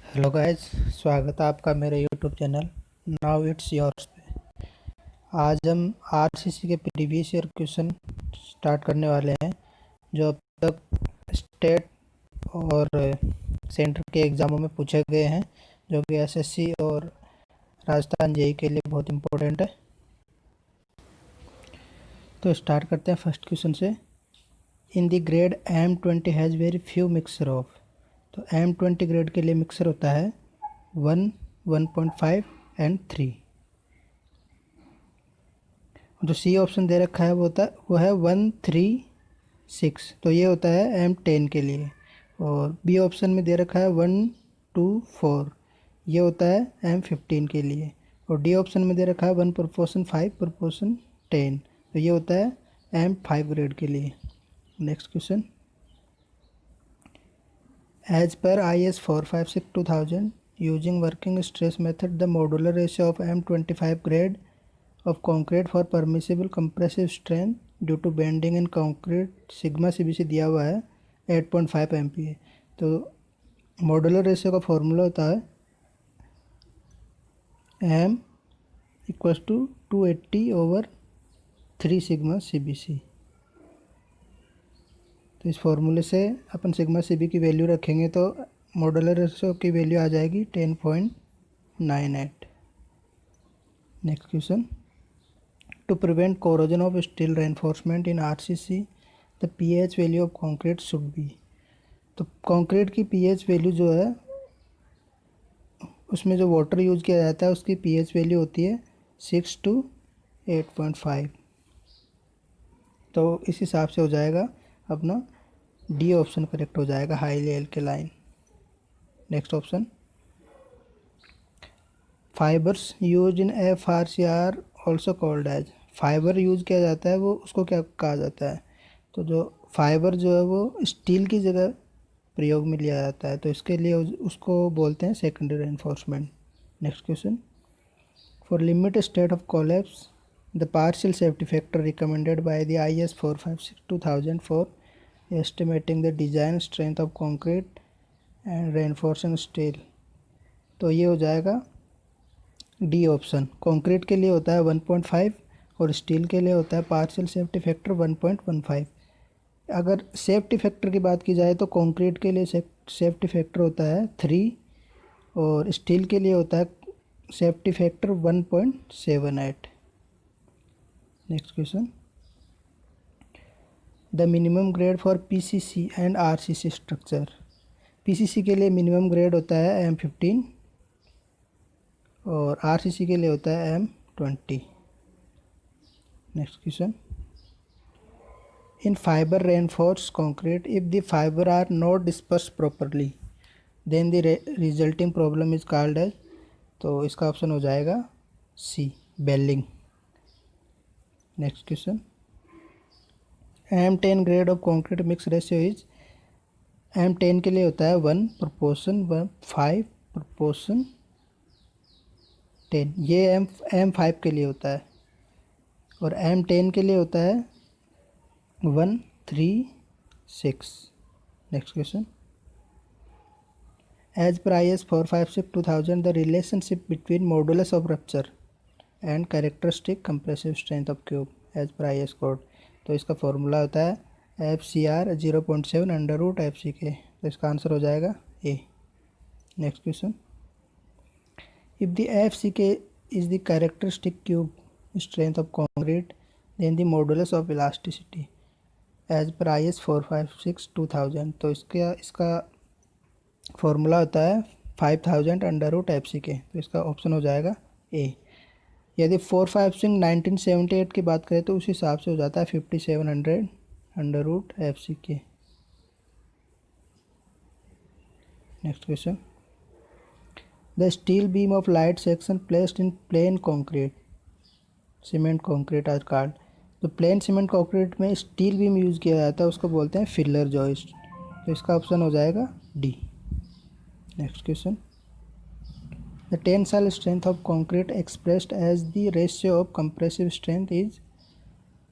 Hello guys, स्वागत है आपका मेरे YouTube channel now it's yours पे। आज हम आरसीसी के प्रीवियस ईयर क्वेश्चन स्टार्ट करने वाले हैं जो अब तक स्टेट और सेंटर के एग्ज़ामों में पूछे गए हैं, जो कि एसएससी और राजस्थान जेईई के लिए बहुत इम्पोर्टेंट है। तो स्टार्ट करते हैं फर्स्ट क्वेश्चन से। In the grade M20 has very few mixer of. तो M20 ग्रेड के लिए मिक्सर होता है 1, 1.5 एंड 3। जो सी ऑप्शन दे रखा है वो है 1, 3, 6। तो ये होता है M10 के लिए। और बी ऑप्शन में दे रखा है 1, 2, 4। ये होता है M15 के लिए। और डी ऑप्शन में दे रखा है 1/5/10। तो ये होता है M5 ग्रेड के लिए। Next question. As per IS 456-2000, using working stress method, the modular ratio of M25 grade of concrete for permissible compressive strength due to bending in concrete sigma CBC दिया हुआ है 8.5 MPa। तो modular ratio का formula होता है M equals to 280/3 sigma CBC। तो इस फॉर्मूले से अपन सिग्मा CB की वैल्यू रखेंगे तो मॉडुलर रेशियो की वैल्यू आ जाएगी 10.98। Next question. To prevent corrosion of steel reinforcement in RCC the pH value of concrete should be. तो कंक्रीट की पीएच वैल्यू जो है, उसमें जो वाटर यूज़ किया जाता है उसकी पीएच वैल्यू होती है 6 to 8.5। तो इस हिसाब से हो जाएगा अपना डी ऑप्शन करेक्ट हो जाएगा, highly alkaline. Next option. Fibres used in FRC are also called as. Fibre use किया जाता है वो उसको क्या कहा जाता है? तो जो फाइबर जो है वो स्टील की जगह प्रयोग में लिया जाता है, तो इसके लिए उसको बोलते हैं secondary reinforcement. Next question. For limit state of collapse the partial safety factor recommended by the IS 456-2000 for estimating the design strength of concrete and reinforcing steel. तो ये हो जाएगा डी ऑप्शन। कंक्रीट के लिए होता है 1.5 और स्टील के लिए होता है पार्शियल सेफ्टी फैक्टर 1.15। अगर सेफ्टी फैक्टर की बात की जाए तो कंक्रीट के लिए सेफ्टी फैक्टर होता है 3 और स्टील के लिए होता है safety factor 1.78। Next question. The minimum grade for PCC and RCC structure. PCC के लिए मिनिमम ग्रेड होता है M15 और RCC के लिए होता है M20। Next question. In fiber reinforce concrete if the fiber are not disperse properly then the resulting problem is called as. तो इसका ऑप्शन हो जाएगा C, balling. Next question. M10 grade of concrete mix ratio is. M10 के लिए होता है 1/5/10। ये M5 के लिए होता है और M10 के लिए होता है 1, 3, 6। Next question. As per IS 456-2000 the relationship between modulus of rupture and characteristic compressive strength of cube as per IS code. तो इसका फॉर्मूला होता है FCR 0.7 √FC के। तो इसका आंसर हो जाएगा A. Next question. If the FCK is the characteristic cube strength of concrete then the modulus of elasticity as per IS 456-2000। तो इसका फॉर्मूला होता है 5000 √FC के। तो इसका ऑप्शन हो जाएगा ए। यदि 456 1978 की बात करें तो उस हिसाब से हो जाता है 5700 √FC के। Next question. The steel beam of light section placed in plain concrete cement concrete are called. तो प्लेन सीमेंट कॉन्क्रीट में स्टील बीम यूज़ किया जाता है उसको बोलते हैं फिलर जॉइस्ट। तो इसका ऑप्शन हो जाएगा D. Next question. The tensile strength of concrete expressed as the ratio of compressive strength is.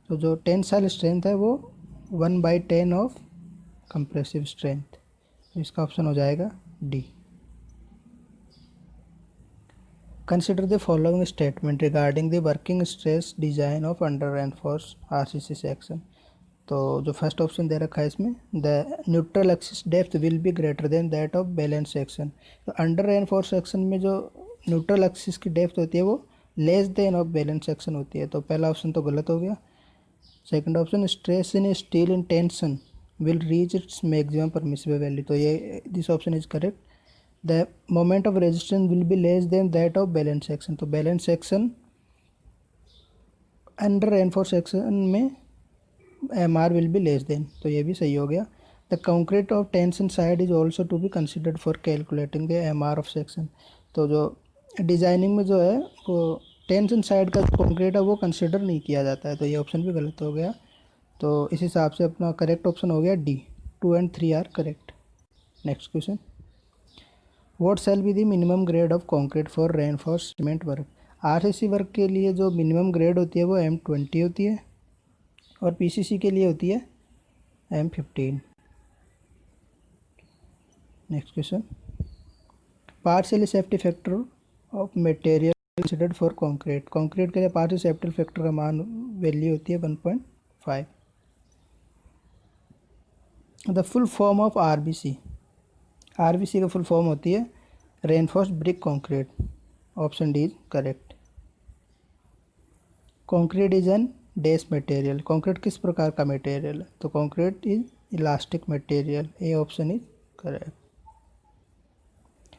तो जो टेंसाइल स्ट्रेंथ है वो 1/10 ऑफ कंप्रेसिव स्ट्रेंथ। तो इसका ऑप्शन हो जाएगा D. Consider the following statement regarding the working stress design of under reinforce RCC section. तो जो फर्स्ट ऑप्शन दे रखा है इसमें, the neutral axis depth will be greater than that of balance section. तो अंडर रेनफोर्स सेक्शन में जो neutral axis की depth होती है वो less than of balance section होती है। तो पहला ऑप्शन तो गलत हो गया। Second option, stress in steel in tension will reach its maximum permissible value. तो ये this option is correct. The moment of resistance will be less than that of balance section. तो balance section under reinforce section में M R will be less than, तो ये भी सही हो गया। The concrete of tension side is also to be considered for calculating the M R of section. तो जो डिजाइनिंग में जो है वो टेंशन साइड का कंक्रीट है वो कंसिडर नहीं किया जाता है, तो ये ऑप्शन भी गलत हो गया। तो इस हिसाब से अपना करेक्ट ऑप्शन हो गया D, 2 and 3 are correct. Next question, what shall be the minimum grade of concrete for reinforce cement work. RCC work के लिए जो मिनिमम ग्रेड होती है वो M20 होती है और पीसीसी के लिए होती है M15। Next question, partial safety factor of material considered for concrete. Concrete के लिए पार्शियल सेफ्टी फैक्टर का मान वैल्यू होती है 1.5। The full form of RBC. RBC का फुल फॉर्म होती है reinforced brick concrete. Option D is correct. Concrete is an dash material. Concrete किस प्रकार का मटेरियल है, तो concrete is elastic material. A option is correct.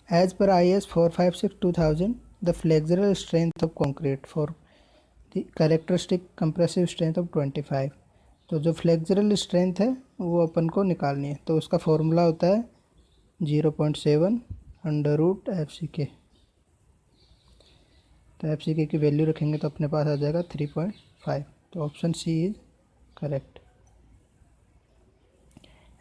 As per IS 456/2000 the flexural strength of concrete for the characteristic compressive strength of 25। तो जो flexural strength है वो अपन को निकालनी है, तो उसका फॉर्मूला होता है 0.7 √FCK। तो FCK की वैल्यू रखेंगे तो अपने पास आ जाएगा 3.5। तो option C is correct.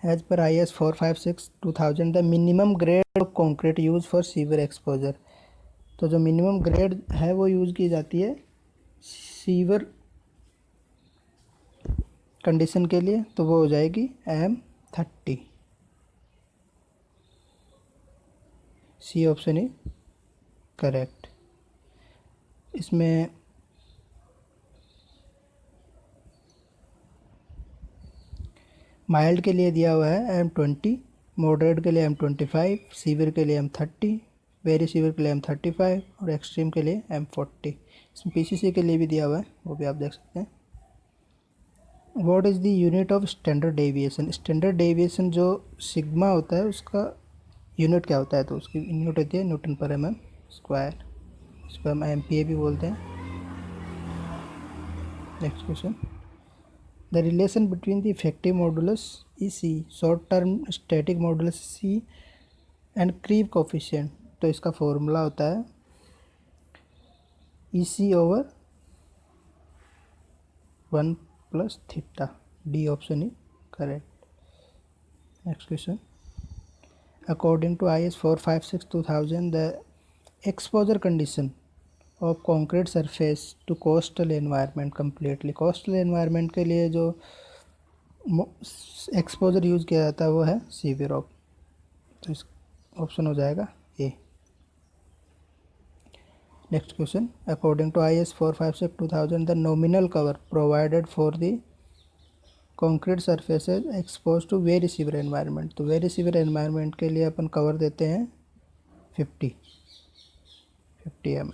As per IS 456/2000 the minimum grade of concrete used for severe exposure. तो जो मिनिमम ग्रेड है वो यूज़ की जाती है सीवर कंडीशन के लिए, तो वो हो जाएगी M30। C option is correct. इसमें माइल्ड के लिए दिया हुआ है M20, मॉडरेट के लिए M25, सीवियर के लिए M30, वेरी सीवियर के लिए M35 और एक्सट्रीम के लिए M40। इसमें पीसीसी के लिए भी दिया हुआ है, वो भी आप देख सकते हैं। What is the unit of standard deviation. Standard deviation जो सिग्मा होता है उसका यूनिट क्या होता है, तो उसकी यूनिट होती है न्यूटन पर mm स्क्वायर, इसको हम MPa भी बोलते हैं। Next question, the relation between the effective modulus EC, short term static modulus C and creep coefficient. तो इसका फॉर्मूला होता है EC/1 + theta. D option is correct. Next question, according to IS 456/2000 the exposure condition of concrete surface to coastal environment completely. Coastal environment के लिए जो exposure use किया जाता है वो है सीवियर ऑफ। तो इस ऑप्शन हो जाएगा A. Next question, according to IS 456/2000 the nominal cover provided for the concrete surfaces expose to very severe environment. तो वेरी सीवियर एनवायरनमेंट के लिए अपन कवर देते हैं 50 mm।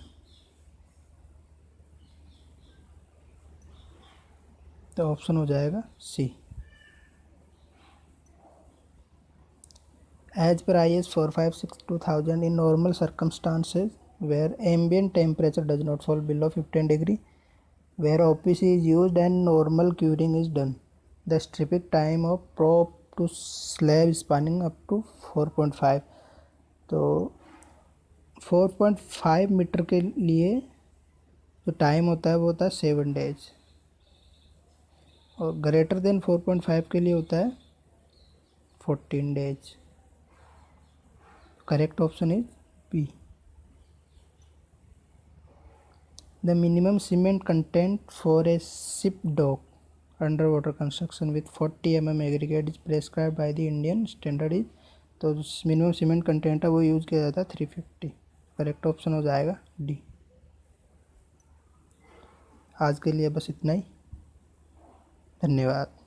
तो ऑप्शन हो जाएगा C. As per IS 456/2000 in normal circumstances where ambient temperature does not fall below 15 degree, where OPC is used and normal curing is done, the stripping time of prop to slab spanning up to 4.5। तो 4.5 metre के लिए जो time होता है वो होता है 7 days, और ग्रेटर देन 4.5 के लिए होता है 14 days। Correct option is B. The minimum cement content for a ship dock under water construction with 40 mm aggregate is prescribe by the Indian standard is. तो मिनिमम सीमेंट कंटेंट है वो use किया जाता है 350। करेक्ट ऑप्शन हो जाएगा D. आज के लिए बस इतना ही। धन्यवाद।